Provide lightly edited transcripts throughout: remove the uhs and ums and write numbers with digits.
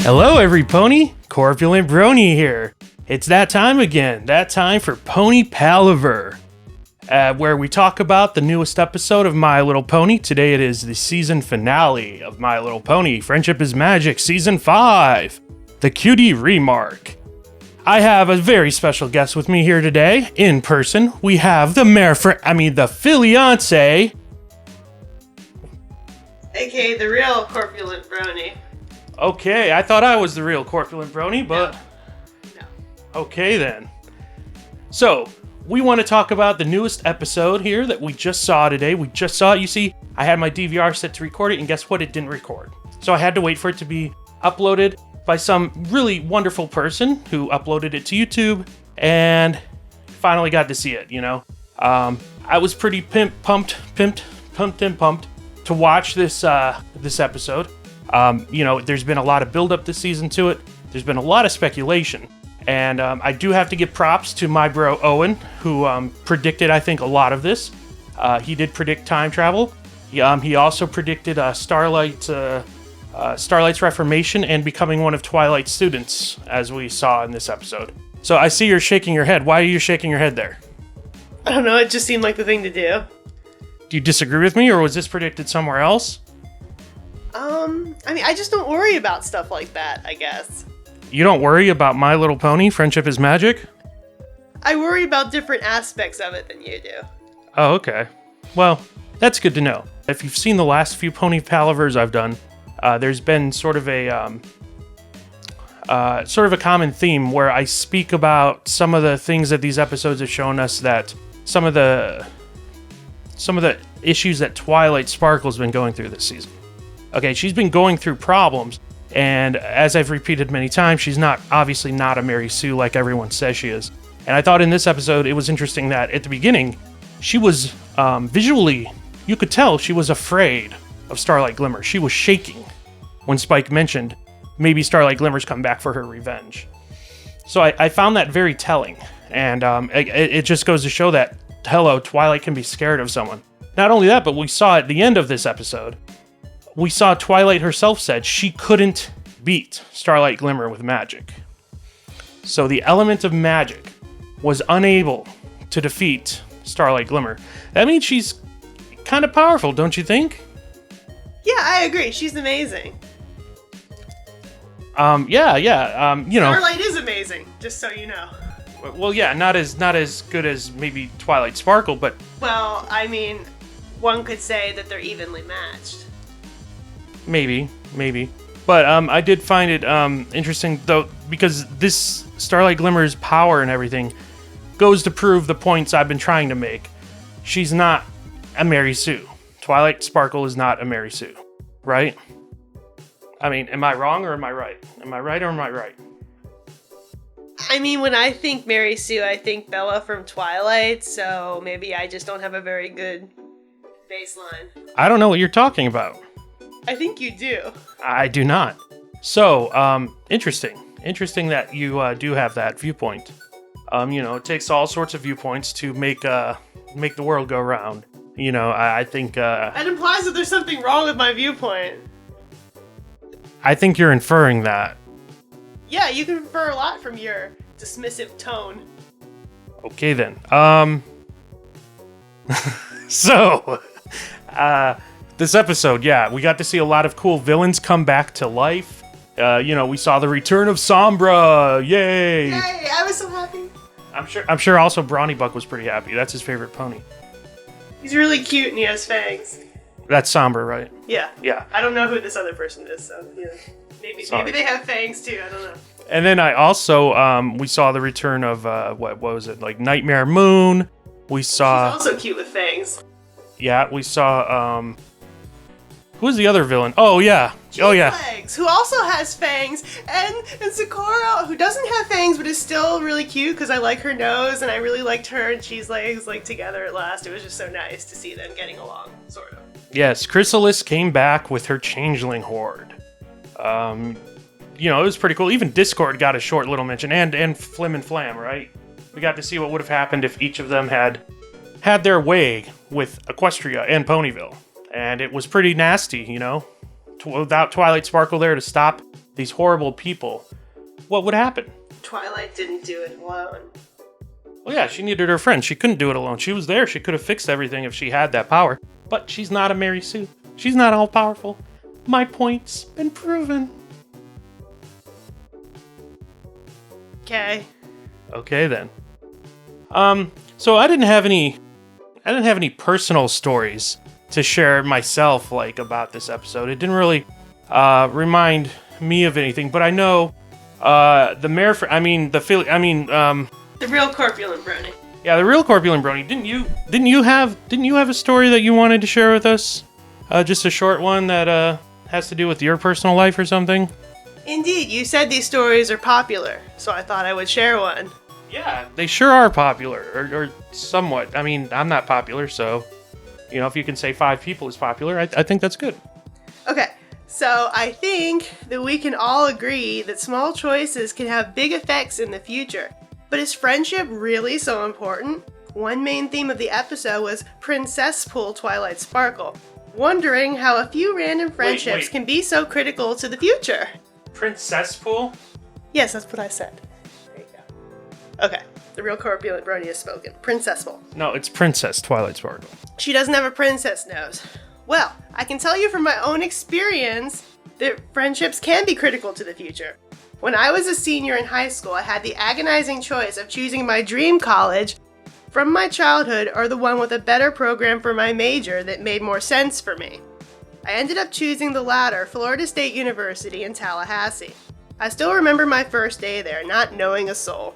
Hello, every pony. Corpulent Brony here. It's that time again. That time for Pony Palaver, where we talk about the newest episode of My Little Pony. Today it is the season finale of My Little Pony, Friendship is Magic, Season 5, the Cutie Remark. I have a very special guest with me here today. In person, we have the the Fillyance. AKA the real Corpulent Brony. Okay, I thought I was the real Corpulent Brony, but... No. Okay, then. So, we want to talk about the newest episode here that we just saw today. We just saw it. You see, I had my DVR set to record it, and guess what? It didn't record. So I had to wait for it to be uploaded by some really wonderful person who uploaded it to YouTube, and finally got to see it, you know? I was pretty pumped to watch this episode. There's been a lot of build-up this season to it. There's been a lot of speculation. And I do have to give props to my bro Owen, who predicted, I think, a lot of this. He did predict time travel. He also predicted Starlight's reformation and becoming one of Twilight's students, as we saw in this episode. So I see you're shaking your head. Why are you shaking your head there? I don't know, it just seemed like the thing to do. Do you disagree with me, or was this predicted somewhere else? I just don't worry about stuff like that, I guess. You don't worry about My Little Pony, Friendship is Magic? I worry about different aspects of it than you do. Oh, okay. Well, that's good to know. If you've seen the last few Pony Palavers I've done, there's been sort of a common theme where I speak about some of the things that these episodes have shown us, that some of the issues that Twilight Sparkle's been going through this season. Okay, she's been going through problems, and as I've repeated many times, she's obviously not a Mary Sue like everyone says she is. And I thought in this episode it was interesting that at the beginning, she was visually, you could tell she was afraid of Starlight Glimmer. She was shaking when Spike mentioned maybe Starlight Glimmer's come back for her revenge. So I found that very telling, and it just goes to show that, hello, Twilight can be scared of someone. Not only that, but we saw at the end of this episode, we saw Twilight herself said she couldn't beat Starlight Glimmer with magic. So the element of magic was unable to defeat Starlight Glimmer. That means she's kind of powerful, don't you think? Yeah, I agree. She's amazing. Starlight is amazing, just so you know. Well, yeah, not as good as maybe Twilight Sparkle, but... Well, I mean, one could say that they're evenly matched. Maybe. But I did find it interesting, though, because this Starlight Glimmer's power and everything goes to prove the points I've been trying to make. She's not a Mary Sue. Twilight Sparkle is not a Mary Sue, right? I mean, am I wrong or am I right? Am I right or am I right? I mean, when I think Mary Sue, I think Bella from Twilight, so maybe I just don't have a very good baseline. I don't know what you're talking about. I think you do. I do not. So, interesting. Interesting that you do have that viewpoint. It takes all sorts of viewpoints to make the world go round. I think... That implies that there's something wrong with my viewpoint. I think you're inferring that. Yeah, you can infer a lot from your dismissive tone. Okay, then. This episode, yeah, we got to see a lot of cool villains come back to life. We saw the return of Sombra. Yay! Yay! I was so happy. I'm sure also Brony Buck was pretty happy. That's his favorite pony. He's really cute and he has fangs. That's Sombra, right? Yeah. Yeah. I don't know who this other person is, so yeah. Maybe they have fangs too, I don't know. And then I also we saw the return of what was it, like Nightmare Moon. We saw... She's also cute with fangs. Yeah, we saw who was the other villain? Oh yeah. Legs, who also has fangs, and Sakura, who doesn't have fangs but is still really cute because I like her nose and I really liked her and Cheese Legs together at last. It was just so nice to see them getting along, sort of. Yes, Chrysalis came back with her changeling horde. It was pretty cool. Even Discord got a short little mention, and Flim and Flam, right? We got to see what would have happened if each of them had their way with Equestria and Ponyville. And it was pretty nasty, without Twilight Sparkle there to stop these horrible people, what would happen? Twilight didn't do it alone. Well, yeah, she needed her friend. She couldn't do it alone. She was there. She could have fixed everything if she had that power. But she's not a Mary Sue. She's not all-powerful. My point's been proven. Okay. Okay, then. So I didn't have any personal stories to share myself, like, about this episode. It didn't really remind me of anything, but I know the Marefriend, The real Corpulent Brony. yeah, the real Corpulent Brony. Didn't you have a story that you wanted to share with us? Just a short one that has to do with your personal life or something? Indeed, you said these stories are popular, so I thought I would share one. Yeah, they sure are popular, or somewhat. I mean, I'm not popular, so, if you can say 5 people is popular, I think that's good. Okay, so I think that we can all agree that small choices can have big effects in the future. But is friendship really so important? One main theme of the episode was Princess Pool Twilight Sparkle, wondering how a few random friendships can be so critical to the future. Princess Pool? Yes, that's what I said. There you go. Okay, the real Corpulent Brony has spoken. Princess Pool. No, it's Princess Twilight Sparkle. She doesn't have a princess nose. Well, I can tell you from my own experience that friendships can be critical to the future. When I was a senior in high school, I had the agonizing choice of choosing my dream college from my childhood or the one with a better program for my major that made more sense for me. I ended up choosing the latter, Florida State University in Tallahassee. I still remember my first day there, not knowing a soul.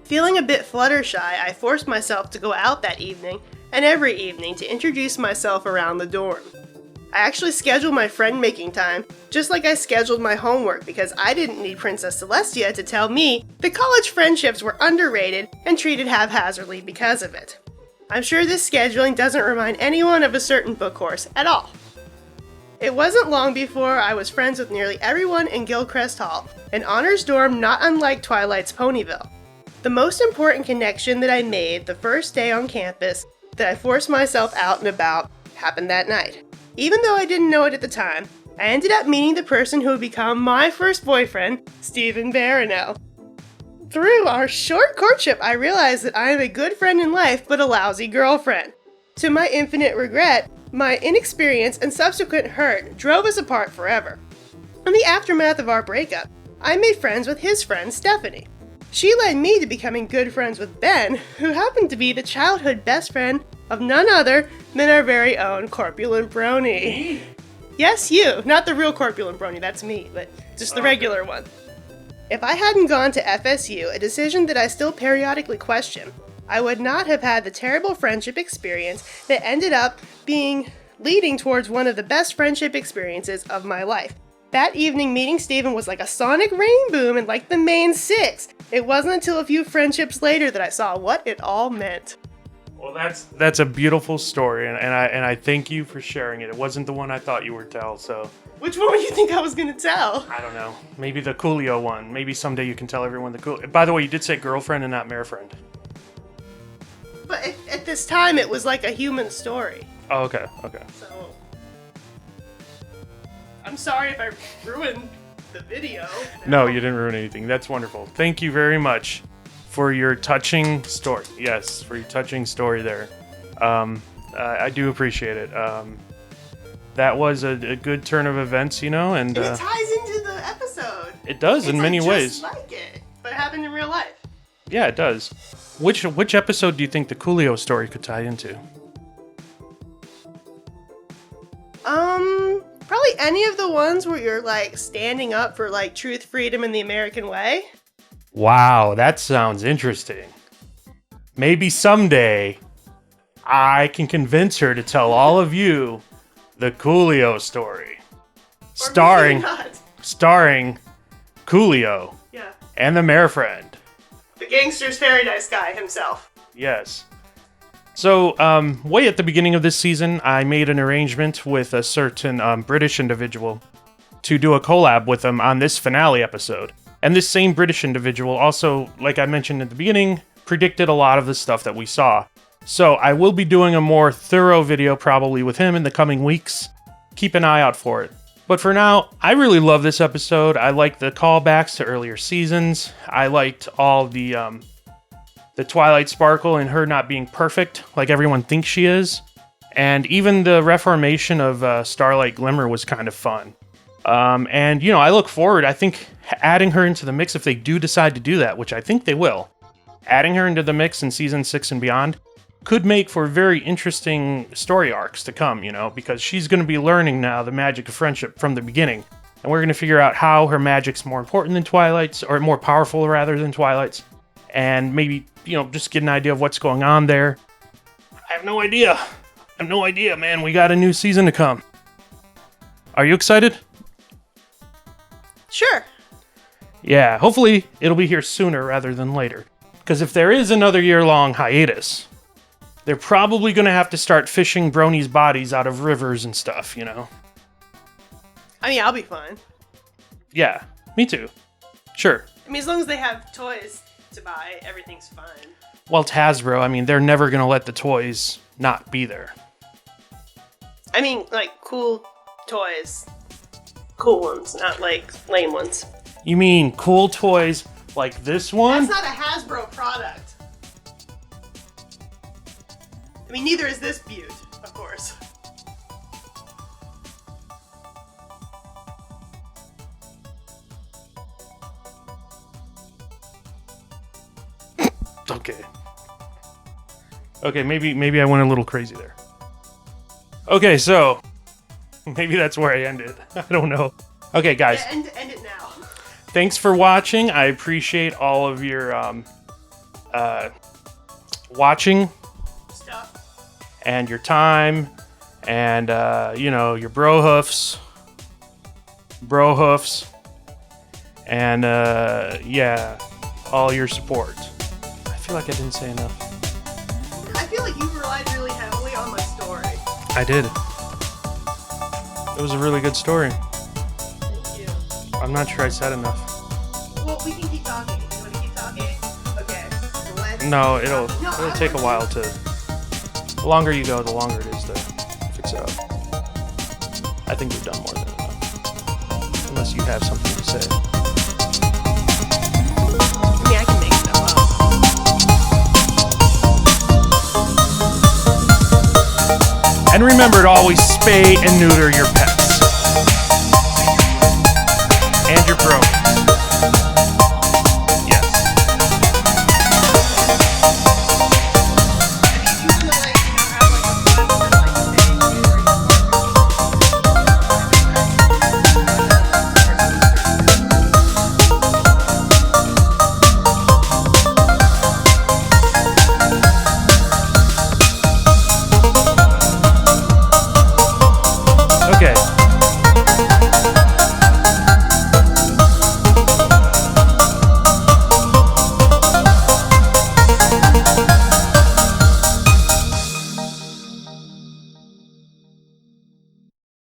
Feeling a bit Fluttershy, I forced myself to go out that evening and every evening to introduce myself around the dorm. I actually scheduled my friend-making time, just like I scheduled my homework, because I didn't need Princess Celestia to tell me that college friendships were underrated and treated haphazardly because of it. I'm sure this scheduling doesn't remind anyone of a certain book course at all. It wasn't long before I was friends with nearly everyone in Gilchrist Hall, an honors dorm not unlike Twilight's Ponyville. The most important connection that I made the first day on campus that I forced myself out and about happened that night. Even though I didn't know it at the time, I ended up meeting the person who would become my first boyfriend, Stephen Barano. Through our short courtship, I realized that I am a good friend in life, but a lousy girlfriend. To my infinite regret, my inexperience and subsequent hurt drove us apart forever. In the aftermath of our breakup, I made friends with his friend, Stephanie. She led me to becoming good friends with Ben, who happened to be the childhood best friend of none other than our very own Corpulent Brony. Yes, you. Not the real Corpulent Brony, that's me, but just the regular one. If I hadn't gone to FSU, a decision that I still periodically question, I would not have had the terrible friendship experience that ended up leading towards one of the best friendship experiences of my life. That evening, meeting Steven was like a sonic rain boom and like the main 6. It wasn't until a few friendships later that I saw what it all meant. Well, that's a beautiful story, and I thank you for sharing it. It wasn't the one I thought you would tell, so... Which one would you think I was gonna tell? I don't know. Maybe the Coolio one. Maybe someday you can tell everyone the Coolio... By the way, you did say girlfriend and not Marefriend. But at this time, it was like a human story. Oh, okay. So... I'm sorry if I ruined the video. No, you didn't ruin anything. That's wonderful. Thank you very much for your touching story. Yes, for your touching story there. I do appreciate it. That was a good turn of events, and it ties into the episode. It does in many ways. Just like it, but it happened in real life. Yeah, it does. Which episode do you think the Coolio story could tie into? Probably any of the ones where you're like standing up for like truth, freedom, and the American way. Wow, that sounds interesting. Maybe someday I can convince her to tell all of you the Coolio story. Starring Coolio. Yeah. And the Marefriend. The gangster's paradise guy himself. Yes. So, way at the beginning of this season, I made an arrangement with a certain British individual to do a collab with them on this finale episode. And this same British individual also, like I mentioned at the beginning, predicted a lot of the stuff that we saw. So, I will be doing a more thorough video probably with him in the coming weeks. Keep an eye out for it. But for now, I really love this episode. I like the callbacks to earlier seasons. I liked all the Twilight Sparkle and her not being perfect like everyone thinks she is. And even the reformation of Starlight Glimmer was kind of fun. And, you know, I look forward. I think adding her into the mix, if they do decide to do that, which I think they will, adding her into the mix in Season 6 and beyond could make for very interesting story arcs to come, you know, because she's going to be learning now the magic of friendship from the beginning. And we're going to figure out how her magic's more important than Twilight's, or more powerful rather than Twilight's. And maybe, you know, just get an idea of what's going on there. I have no idea. Man. We got a new season to come. Are you excited? Sure. Yeah, hopefully it'll be here sooner rather than later. Because if there is another year-long hiatus, they're probably going to have to start fishing Brony's bodies out of rivers and stuff, you know? I mean, I'll be fine. Yeah, me too. Sure. I mean, as long as they have toys to buy, everything's fine. Well, it's Hasbro. I mean, they're never going to let the toys not be there. I mean, like, cool toys. Cool ones, not, like, lame ones. You mean cool toys like this one? That's not a Hasbro product. I mean, neither is this Butte, of course. Okay, maybe I went a little crazy there. Okay, so maybe that's where I ended. I don't know. Okay, guys. Yeah, end it now. Thanks for watching. I appreciate all of your watching Stuff. and your time and you know, your bro hoofs and yeah, all your support. I feel like I didn't say enough. I feel like you relied really heavily on my story. I did. It was a really good story. Thank you. I'm not sure I said enough. Well, we can keep talking. You want to keep talking? Okay. Let's No, it'll No, take a while to. The longer you go, the longer it is to fix it up. I think we've done more than enough. Unless you have something to say. I mean, I can make stuff up. And remember to always spay and neuter your pets.